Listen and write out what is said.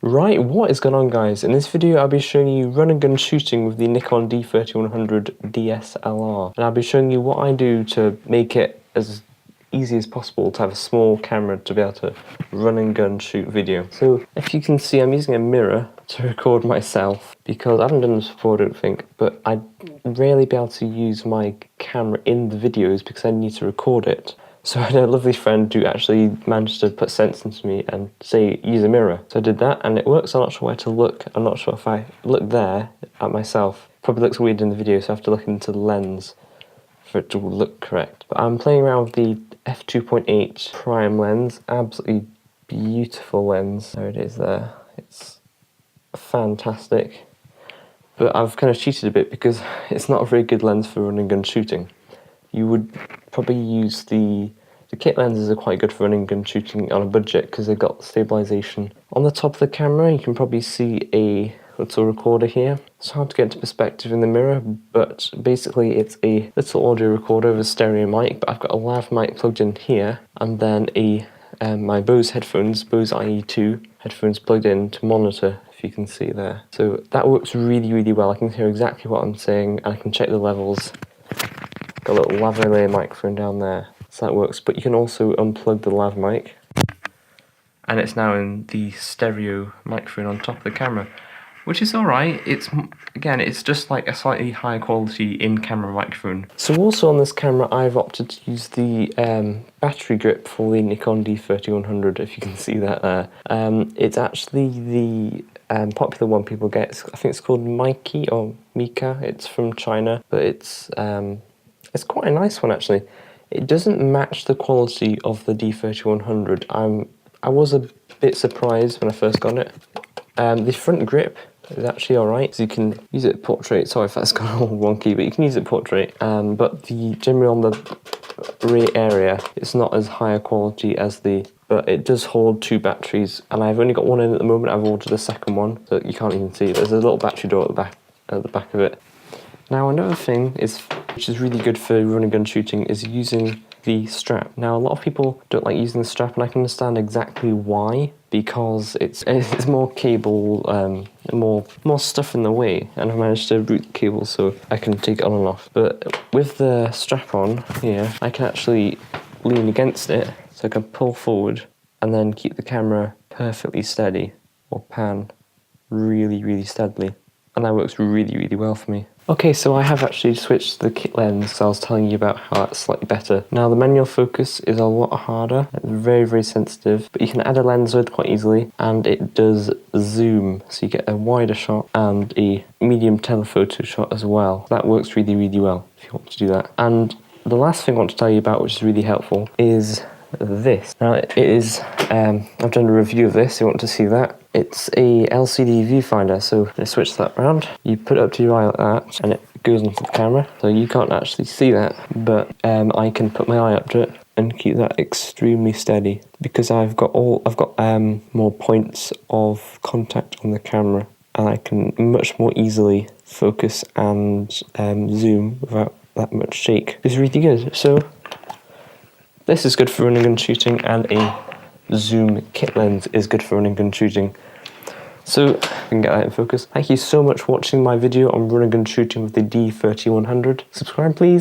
Right, what is going on, guys? In this video I'll be showing you run and gun shooting with the Nikon D3100 DSLR, and I'll be showing you what I do to make it as easy as possible to have a small camera to be able to run and gun shoot video. So if you can see, I'm using a mirror to record myself because I haven't done this before, I don't think, but I'd rarely be able to use my camera in the videos because I need to record it. So I had a lovely friend who actually managed to put sense into me and say, use a mirror. So I did that and it works. I'm not sure where to look. I'm not sure if I look there at myself. Probably looks weird in the video, so I have to look into the lens for it to look correct. But I'm playing around with the f2.8 prime lens. Absolutely beautiful lens. There it is there. It's fantastic. But I've kind of cheated a bit because it's not a very good lens for run and gun shooting. You would probably use the kit lenses are quite good for running gun shooting on a budget because they've got stabilization. On the top of the camera you can probably see a little recorder here. It's hard to get into perspective in the mirror, but basically it's a little audio recorder with a stereo mic, but I've got a lav mic plugged in here and then my Bose headphones, Bose IE2 headphones plugged in to monitor, if you can see there. So that works really, really well. I can hear exactly what I'm saying and I can check the levels. Got a little lavalier microphone down there, so that works. But you can also unplug the lav mic, and it's now in the stereo microphone on top of the camera, which is alright. It's just like a slightly higher quality in-camera microphone. So also on this camera, I've opted to use the battery grip for the Nikon D3100, if you can see that there. It's actually the popular one people get. I think it's called Mikey or Mika. It's from China, but it's quite a nice one actually. It doesn't match the quality of the D3100. I was a bit surprised when I first got it. The front grip is actually alright, so you can use it portrait. Sorry if that's gone all wonky, but you can use it portrait. But generally on the rear area, it's not as high a quality as but it does hold two batteries, and I've only got one in at the moment. I've ordered a second one, so you can't even see. There's a little battery door at the back of it. Now another thing which is really good for run and gun shooting is using the strap. Now a lot of people don't like using the strap, and I can understand exactly why, because it's more cable, more stuff in the way, and I managed to route the cable so I can take it on and off. But with the strap on here, I can actually lean against it, so I can pull forward and then keep the camera perfectly steady, or pan really, really steadily. And that works really, really well for me. Okay, so I have actually switched to the kit lens, so I was telling you about how that's slightly better. Now the manual focus is a lot harder, it's very, very sensitive, but you can add a lens width quite easily, and it does zoom, so you get a wider shot and a medium telephoto shot as well. That works really, really well if you want to do that. And the last thing I want to tell you about, which is really helpful, is this. Now it is, I've done a review of this, if you want to see that. It's a LCD viewfinder, so I switch that around. You put it up to your eye like that, and it goes into the camera. So you can't actually see that, but I can put my eye up to it and keep that extremely steady because I've got more points of contact on the camera, and I can much more easily focus and zoom without that much shake. It's really good. So this is good for running and shooting, and a zoom kit lens is good for running and shooting. So, if we can get that in focus. Thank you so much for watching my video on running and shooting with the D3100. Subscribe please.